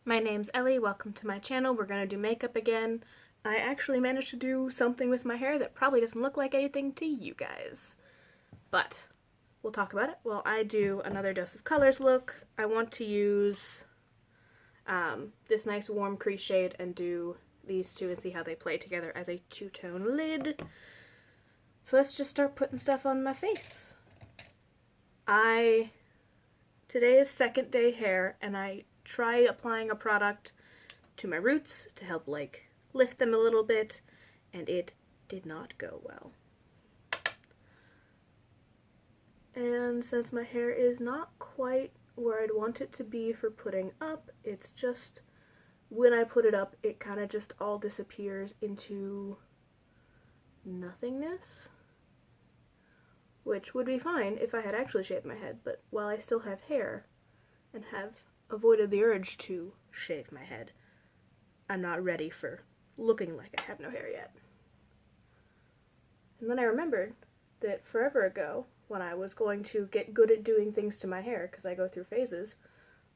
My name's Ellie, welcome to my channel. We're gonna do makeup again. I actually managed to do something with my hair that probably doesn't look like anything to you guys. But we'll talk about it while I do another dose of colors look. I want to use this nice warm crease shade and do these two and see how they play together as a two-tone lid. So let's just start putting stuff on my face. Today is second day hair, and I tried applying a product to my roots to help like lift them a little bit, and it did not go well. And since my hair is not quite where I'd want it to be for putting up, it's just when I put it up it kind of just all disappears into nothingness, which would be fine if I had actually shaved my head, but while I still have hair and have avoided the urge to shave my head, I'm not ready for looking like I have no hair yet. And then I remembered that forever ago, when I was going to get good at doing things to my hair, because I go through phases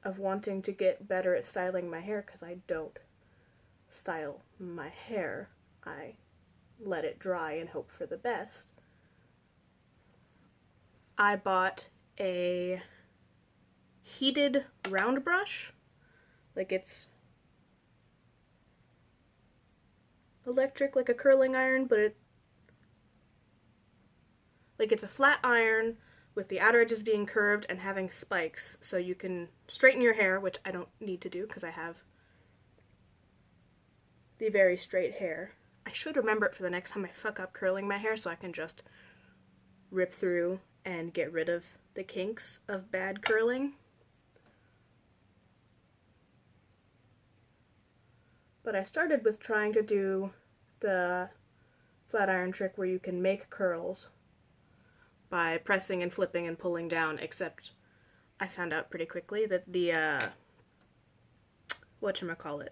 of wanting to get better at styling my hair, because I don't style my hair, I let it dry and hope for the best. I bought a heated round brush, like it's electric like a curling iron, but it's a flat iron with the outer edges being curved and having spikes, so you can straighten your hair, which I don't need to do because I have the very straight hair. I should remember it for the next time I fuck up curling my hair so I can just rip through and get rid of the kinks of bad curling. But I started with trying to do the flat iron trick where you can make curls by pressing and flipping and pulling down, except I found out pretty quickly that the, whatchamacallit,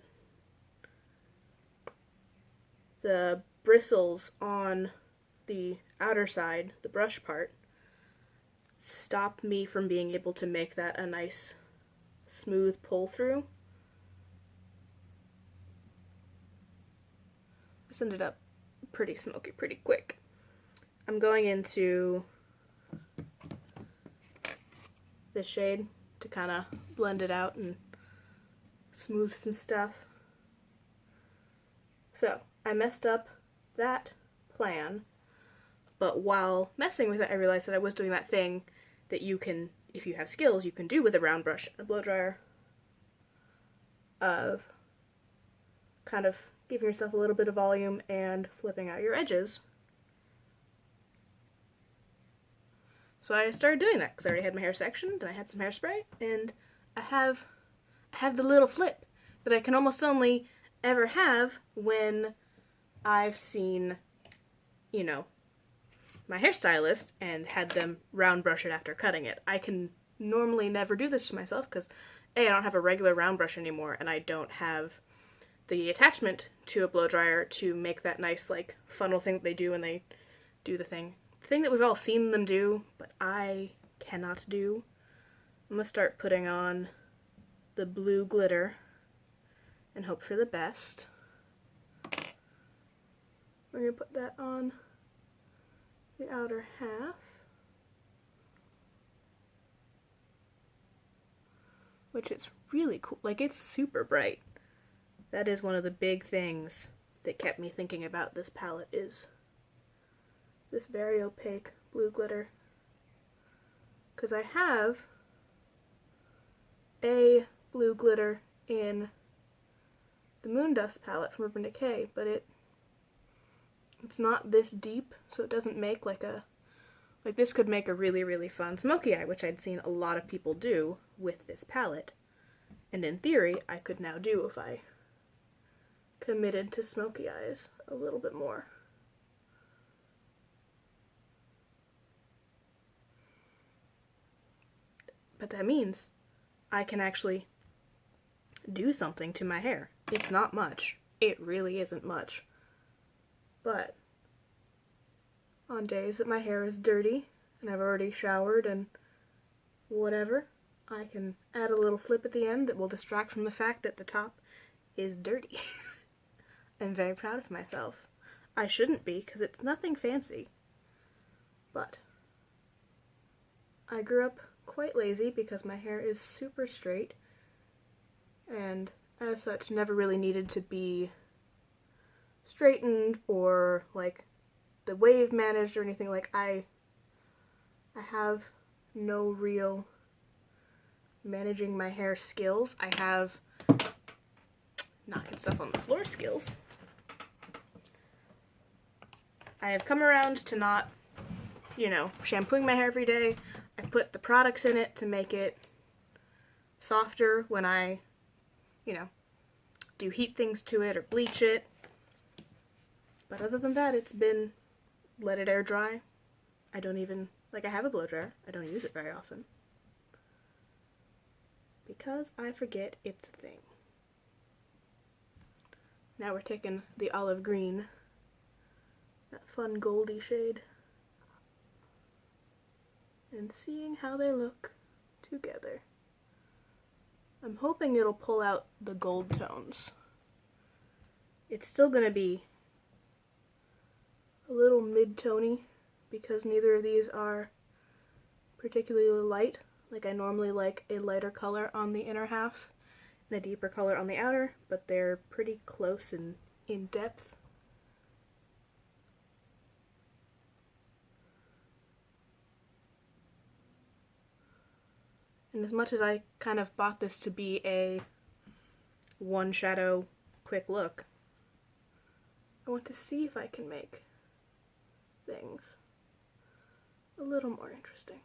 the bristles on the outer side, the brush part, stop me from being able to make that a nice smooth pull through. This ended up pretty smoky pretty quick. I'm going into this shade to kind of blend it out and smooth some stuff. So I messed up that plan, but while messing with it I realized that I was doing that thing that you can, if you have skills, you can do with a round brush and a blow dryer, of kind of giving yourself a little bit of volume and flipping out your edges. So I started doing that because I already had my hair sectioned and I had some hairspray, and I have the little flip that I can almost only ever have when I've seen, you know, my hairstylist and had them round brush it after cutting it. I can normally never do this to myself because A, I don't have a regular round brush anymore, and I don't have the attachment to a blow dryer to make that nice like funnel thing that they do when they do the thing that we've all seen them do, but I cannot do. I'm gonna start putting on the blue glitter and hope for the best. We're gonna put that on the outer half, which is really cool. Like, it's super bright. That is one of the big things that kept me thinking about this palette, is this very opaque blue glitter. Because I have a blue glitter in the Moondust palette from Urban Decay, but it's not this deep, so it doesn't make like this could make a really, really fun smoky eye, which I'd seen a lot of people do with this palette. And in theory, I could now do if I committed to smoky eyes a little bit more. But that means I can actually do something to my hair. It's not much. It really isn't much. But on days that my hair is dirty and I've already showered and whatever, I can add a little flip at the end that will distract from the fact that the top is dirty. I'm very proud of myself. I shouldn't be, because it's nothing fancy. But I grew up quite lazy because my hair is super straight, and as such never really needed to be straightened or like the wave managed or anything. Like I have no real managing my hair skills. I have knocking stuff on the floor skills. I have come around to not, shampooing my hair every day. I put the products in it to make it softer when I, do heat things to it or bleach it. But other than that, it's been let it air dry. I don't even, I have a blow dryer. I don't use it very often. Because I forget it's a thing. Now we're taking the olive green, that fun goldy shade, and seeing how they look together. I'm hoping it'll pull out the gold tones. It's still going to be a little mid-tony because neither of these are particularly light. Like I normally like a lighter color on the inner half and a deeper color on the outer, but they're pretty close and in depth. And as much as I kind of bought this to be a one shadow quick look, I want to see if I can make things a little more interesting,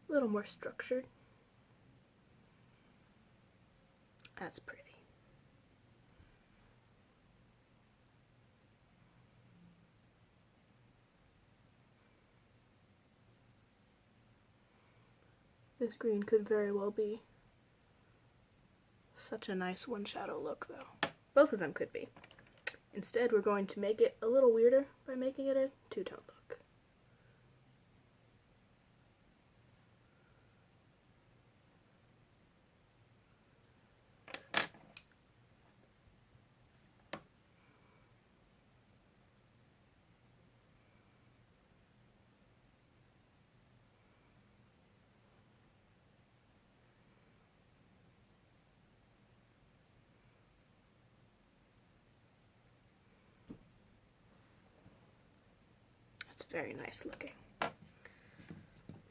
a little more structured. That's pretty. This green could very well be such a nice one shadow look though. Both of them could be. Instead, we're going to make it a little weirder by making it a two-tone look. Very nice looking. I'm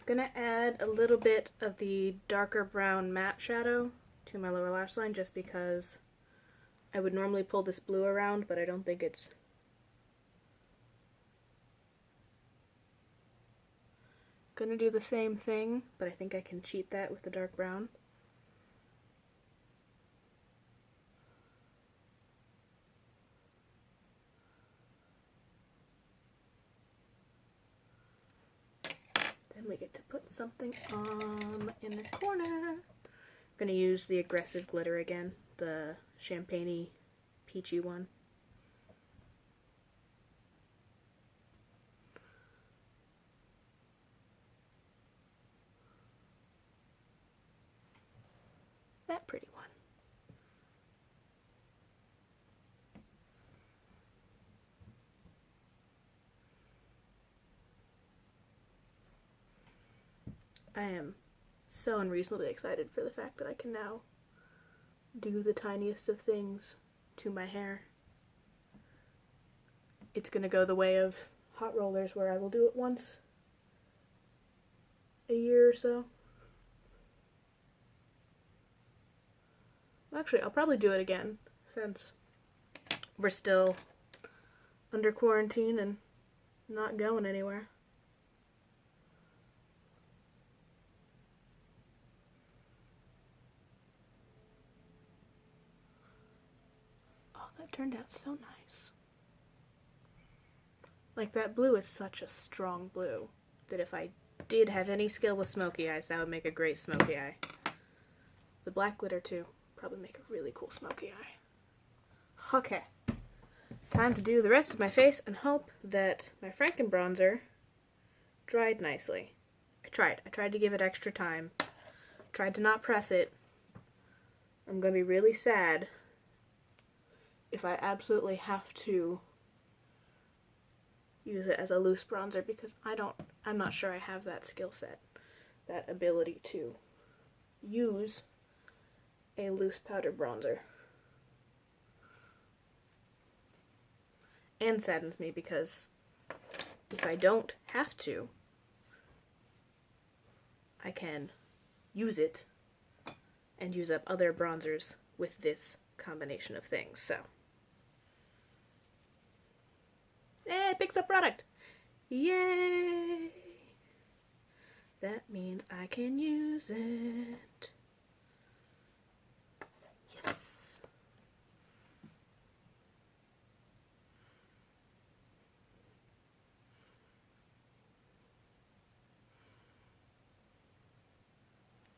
gonna add a little bit of the darker brown matte shadow to my lower lash line just because I would normally pull this blue around, but I don't think it's gonna do the same thing, but I think I can cheat that with the dark brown. We get to put something on in the corner. I'm going to use the aggressive glitter again, the champagne-y, peachy one. That pretty one. I am so unreasonably excited for the fact that I can now do the tiniest of things to my hair. It's gonna go the way of hot rollers where I will do it once a year or so. Actually, I'll probably do it again since we're still under quarantine and not going anywhere. That turned out so nice. Like, that blue is such a strong blue that if I did have any skill with smoky eyes, that would make a great smoky eye. The black glitter, too, probably make a really cool smoky eye. Okay. Time to do the rest of my face and hope that my Franken bronzer dried nicely. I tried. I tried to give it extra time. Tried to not press it. I'm gonna be really sad if I absolutely have to use it as a loose bronzer, because I'm not sure I have that skill set, that ability to use a loose powder bronzer. And saddens me because if I don't have to, I can use it and use up other bronzers with this combination of things. So, hey, picks up product! Yay! That means I can use it. Yes.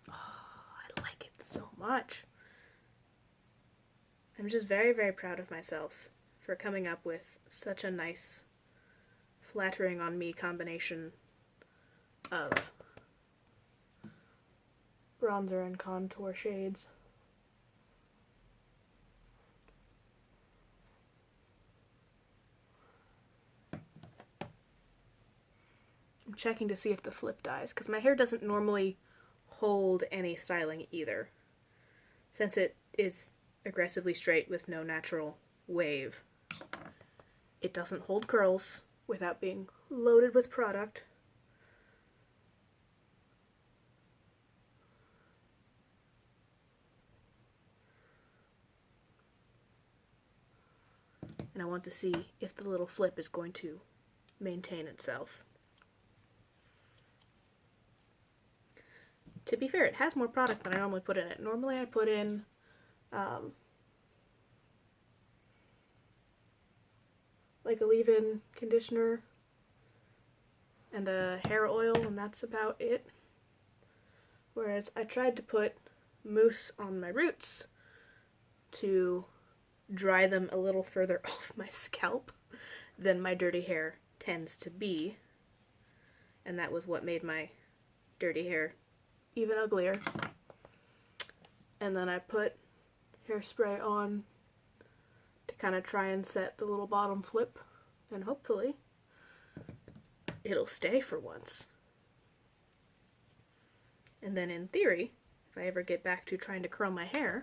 Oh, I like it so much. I'm just very, very proud of myself for coming up with such a nice, flattering on me combination of bronzer and contour shades. I'm checking to see if the flip dies, because my hair doesn't normally hold any styling either, since it is aggressively straight with no natural wave. It doesn't hold curls without being loaded with product. And I want to see if the little flip is going to maintain itself. To be fair, it has more product than I normally put in it. Normally I put in like a leave-in conditioner and a hair oil, and that's about it. Whereas I tried to put mousse on my roots to dry them a little further off my scalp than my dirty hair tends to be. And that was what made my dirty hair even uglier. And then I put hairspray on to kind of try and set the little bottom flip, and hopefully it'll stay for once. And then in theory, if I ever get back to trying to curl my hair,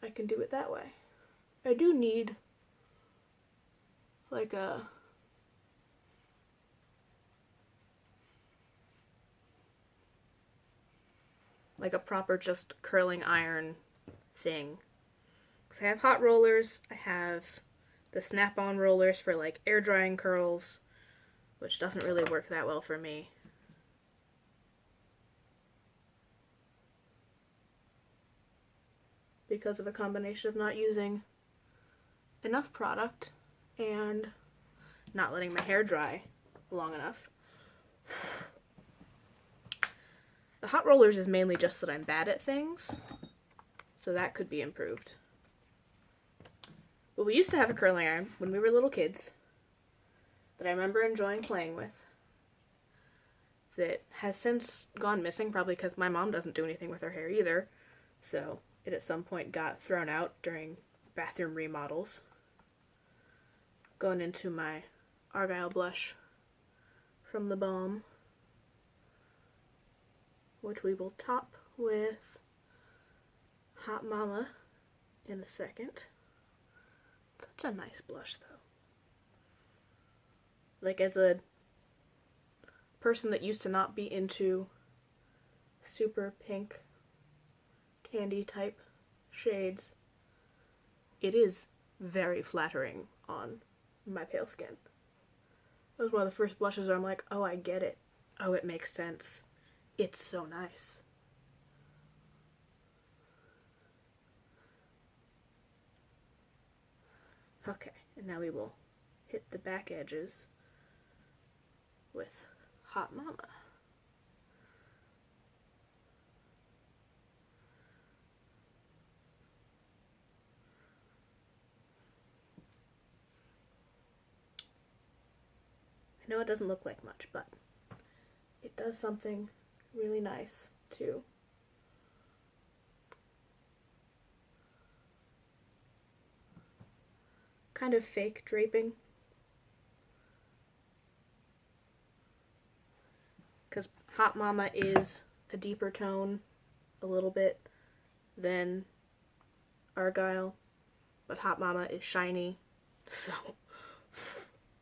I can do it that way. I do need like a proper just curling iron thing. Because I have hot rollers, I have the snap-on rollers for like air drying curls, which doesn't really work that well for me. Because of a combination of not using enough product and not letting my hair dry long enough. The hot rollers is mainly just that I'm bad at things, so that could be improved. But we used to have a curling iron when we were little kids that I remember enjoying playing with, that has since gone missing, probably because my mom doesn't do anything with her hair either, so it at some point got thrown out during bathroom remodels. Going into my Argyle blush from the Balm, which we will top with Hot Mama in a second. Such a nice blush, though. Like, as a person that used to not be into super pink candy type shades, it is very flattering on my pale skin. That was one of the first blushes where I'm like, oh, I get it. Oh, it makes sense. It's so nice. Okay, and now we will hit the back edges with Hot Mama. I know it doesn't look like much, but it does something really nice to kind of fake draping. Because Hot Mama is a deeper tone, a little bit, than Argyle, but Hot Mama is shiny, so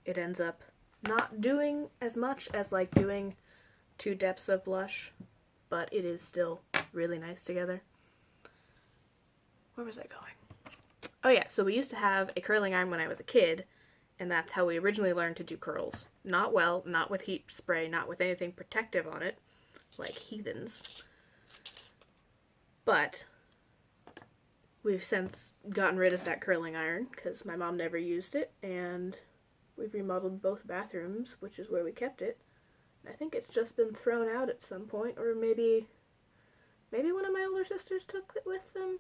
it ends up not doing as much as like doing 2 depths of blush, but it is still really nice together. Where was I going? Oh yeah, so we used to have a curling iron when I was a kid, and that's how we originally learned to do curls. Not well, not with heat spray, not with anything protective on it, like heathens. But we've since gotten rid of that curling iron because my mom never used it, and we've remodeled both bathrooms, which is where we kept it. And I think it's just been thrown out at some point, or maybe one of my older sisters took it with them.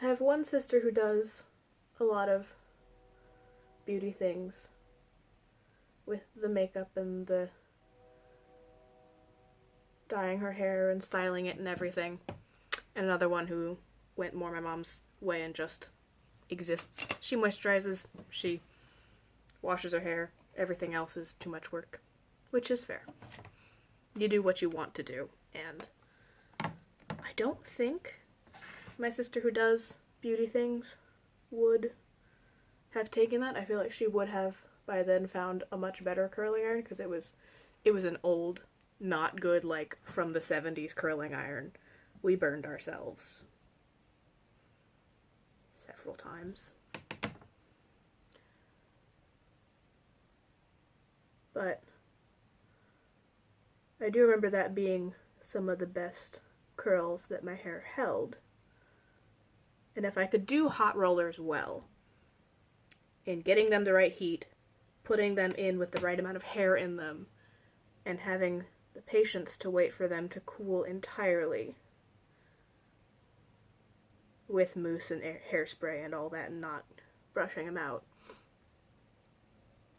I have one sister who does a lot of beauty things with the makeup and the dyeing her hair and styling it and everything. And another one who went more my mom's way and just exists. She moisturizes, she washes her hair, everything else is too much work, which is fair. You do what you want to do, and I don't think my sister who does beauty things would have taken that. I feel like she would have by then found a much better curling iron, because it was an old, not good, like from the 70s curling iron. We burned ourselves several times. But I do remember that being some of the best curls that my hair held. And if I could do hot rollers well, in getting them the right heat, putting them in with the right amount of hair in them, and having the patience to wait for them to cool entirely with mousse and hairspray and all that, and not brushing them out.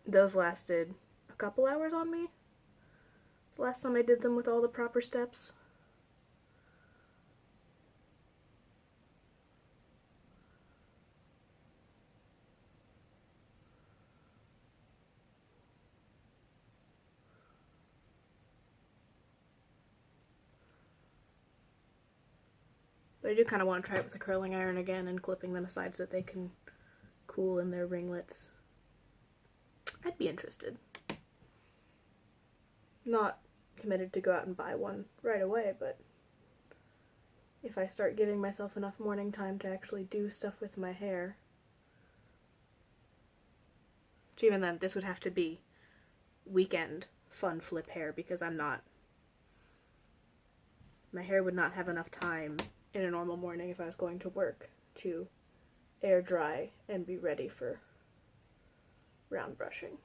Those lasted a couple hours on me. The last time I did them with all the proper steps. But I do kind of want to try it with a curling iron again and clipping them aside so that they can cool in their ringlets. I'd be interested. Not committed to go out and buy one right away, but if I start giving myself enough morning time to actually do stuff with my hair. Which even then, this would have to be weekend fun flip hair, because my hair would not have enough time in a normal morning if I was going to work to air dry and be ready for round brushing.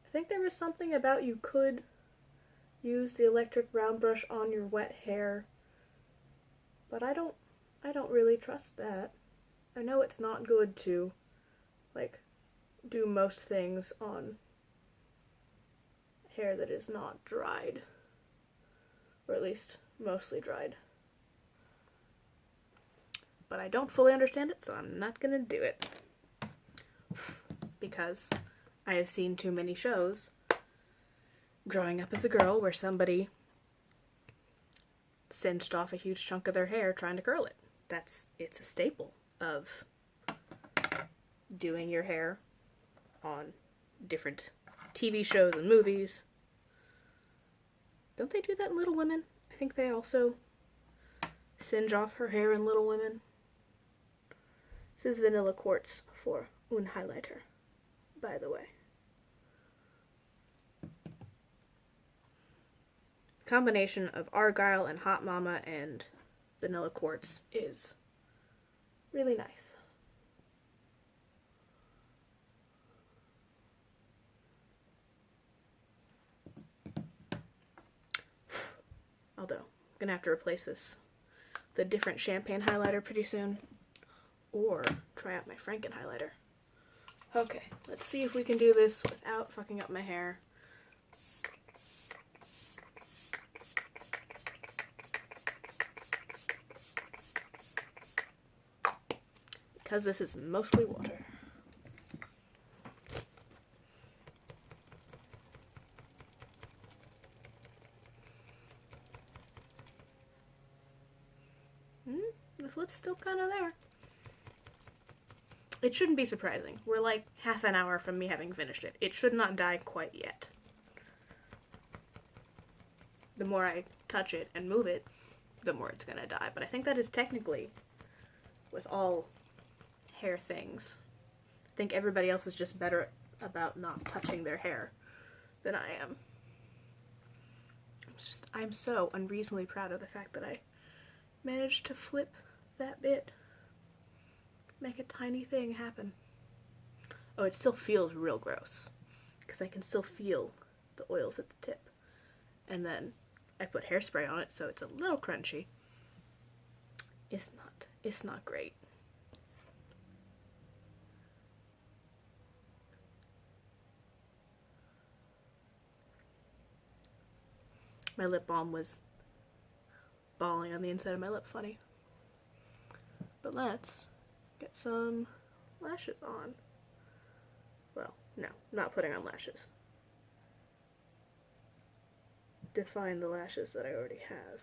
I think there was something about you could use the electric round brush on your wet hair, but I don't really trust that. I know it's not good to like do most things on hair that is not dried, or at least mostly dried. But I don't fully understand it, so I'm not gonna do it. Because I have seen too many shows growing up as a girl where somebody singed off a huge chunk of their hair trying to curl it. It's a staple of doing your hair on different TV shows and movies. Don't they do that in Little Women? I think they also singe off her hair in Little Women. This is vanilla quartz for un highlighter, by the way. Combination of Argyle and Hot Mama and vanilla quartz is really nice. Although, I'm gonna have to replace this with a different champagne highlighter pretty soon. or try out my Franken highlighter. Okay, let's see if we can do this without fucking up my hair. Because this is mostly water. The flip's still kind of there. It shouldn't be surprising. We're like half an hour from me having finished it. It should not die quite yet. The more I touch it and move it, the more it's gonna die. But I think that is technically with all hair things. I think everybody else is just better about not touching their hair than I am. I'm so unreasonably proud of the fact that I managed to flip that bit. Make a tiny thing happen. Oh, it still feels real gross because I can still feel the oils at the tip. And then I put hairspray on it so it's a little crunchy. It's not great. My lip balm was balling on the inside of my lip funny. But let's get some lashes on. Well, no, not putting on lashes. Define the lashes that I already have.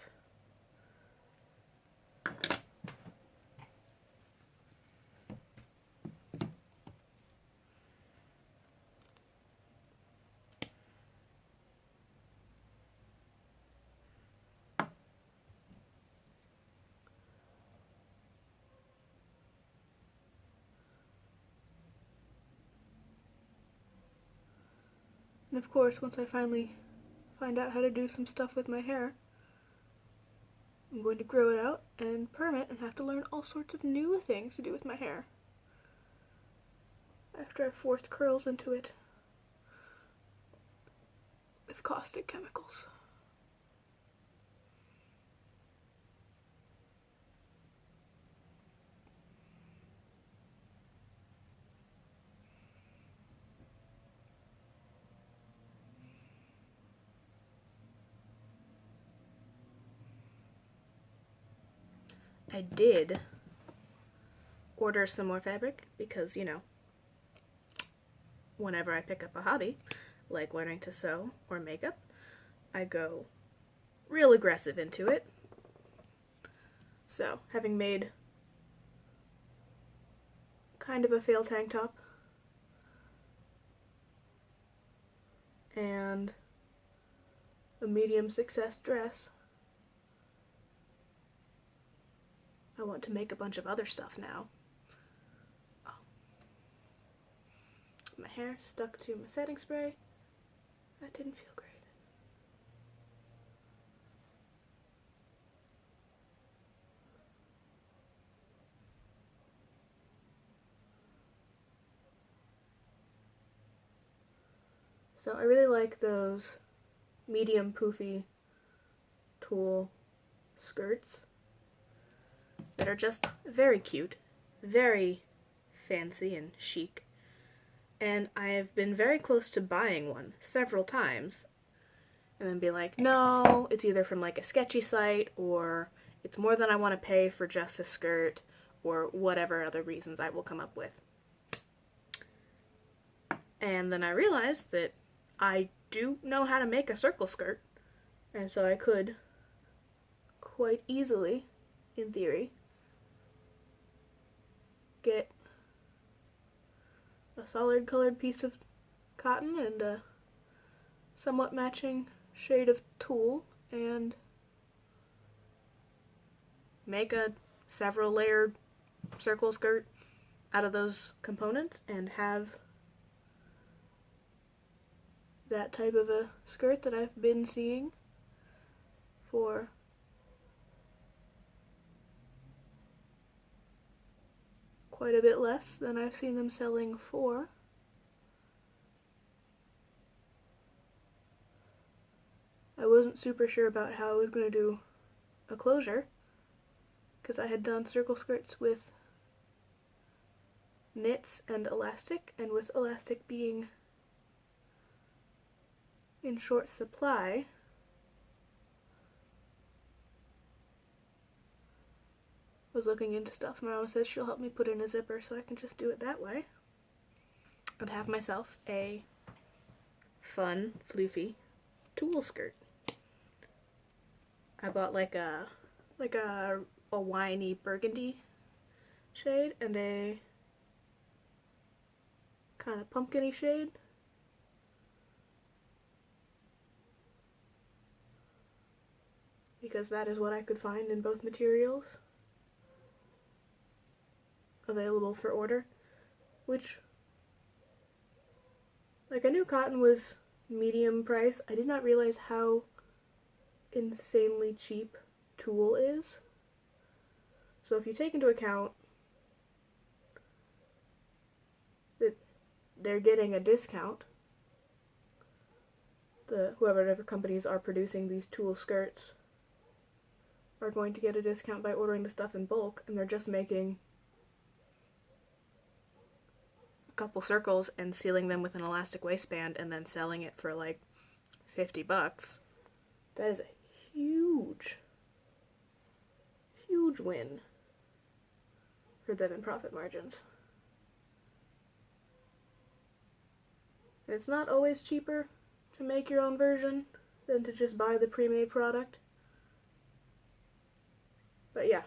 And of course, once I finally find out how to do some stuff with my hair, I'm going to grow it out and perm it and have to learn all sorts of new things to do with my hair after I've forced curls into it with caustic chemicals. I did order some more fabric because, you know, whenever I pick up a hobby, like learning to sew or makeup, I go real aggressive into it. So, having made kind of a fail tank top and a medium success dress, I want to make a bunch of other stuff now. Oh. My hair stuck to my setting spray. That didn't feel great. So I really like those medium poofy tulle skirts that are just very cute, very fancy and chic. And I have been very close to buying one several times and then be like, no, it's either from like a sketchy site or it's more than I want to pay for just a skirt or whatever other reasons I will come up with. And then I realized that I do know how to make a circle skirt, and so I could quite easily, in theory, get a solid colored piece of cotton and a somewhat matching shade of tulle and make a several layered circle skirt out of those components and have that type of a skirt that I've been seeing for quite a bit less than I've seen them selling for. I wasn't super sure about how I was going to do a closure because I had done circle skirts with knits and elastic, and with elastic being in short supply, was looking into stuff. My mom says she'll help me put in a zipper so I can just do it that way and have myself a fun, floofy tulle skirt. I bought like a winey burgundy shade and a kind of pumpkin-y shade. Because that is what I could find in both materials available for order, which, like, I knew cotton was medium price. I did not realize how insanely cheap tulle is. So if you take into account that they're getting a discount, whoever companies are producing these tulle skirts are going to get a discount by ordering the stuff in bulk, and they're just making a couple circles and sealing them with an elastic waistband and then selling it for like $50. That is a huge win for them in profit margins. And it's not always cheaper to make your own version than to just buy the pre-made product. But yeah,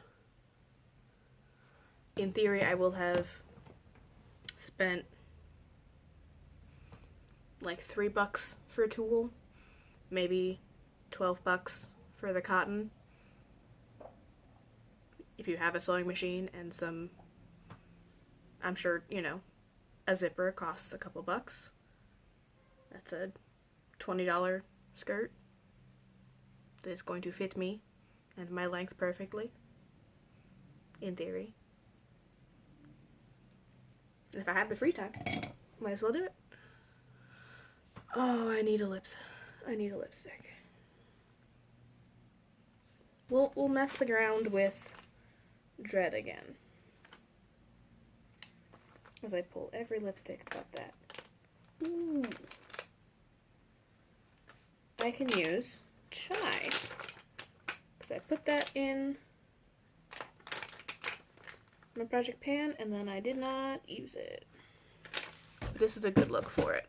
in theory I will have spent like $3 for tulle, maybe $12 for the cotton. If you have a sewing machine and some, I'm sure, you know, a zipper costs a couple bucks. That's a $20 skirt that is going to fit me and my length perfectly, in theory. And if I have the free time, might as well do it. Oh, I need a lipstick. We'll mess around with Dread again, as I pull every lipstick but that. Ooh. I can use Chai, because I put that in my project pan and then I did not use it. This is a good look for it.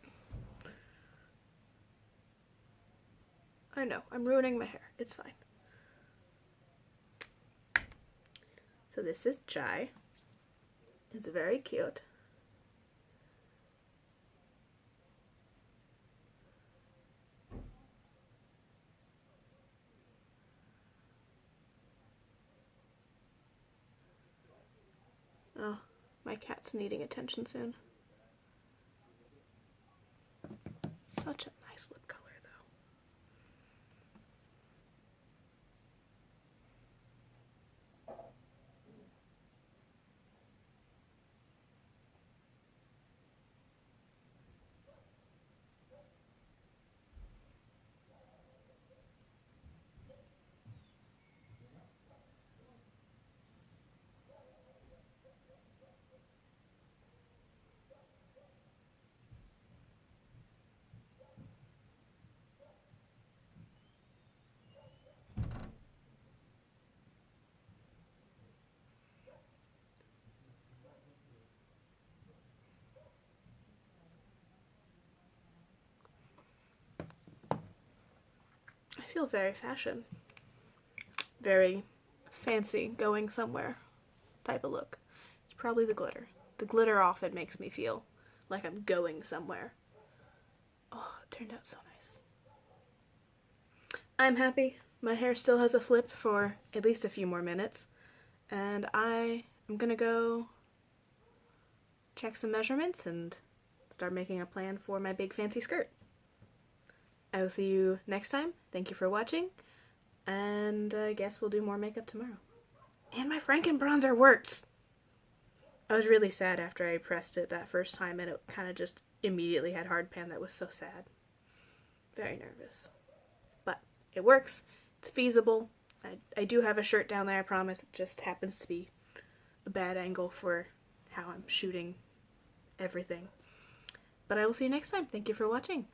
I know, I'm ruining my hair. It's fine. So this is Chai. It's very cute. Oh, my cat's needing attention soon. Such a nice lip color, though. I feel very fashion. Very fancy, going somewhere type of look. It's probably the glitter. The glitter often makes me feel like I'm going somewhere. Oh, it turned out so nice. I'm happy. My hair still has a flip for at least a few more minutes. And I am gonna go check some measurements and start making a plan for my big fancy skirt. I will see you next time. Thank you for watching, and I guess we'll do more makeup tomorrow. And my Franken bronzer works! I was really sad after I pressed it that first time, and it kind of just immediately had hard pan. That was so sad. Very nervous. But it works. It's feasible. I do have a shirt down there, I promise. It just happens to be a bad angle for how I'm shooting everything. But I will see you next time. Thank you for watching.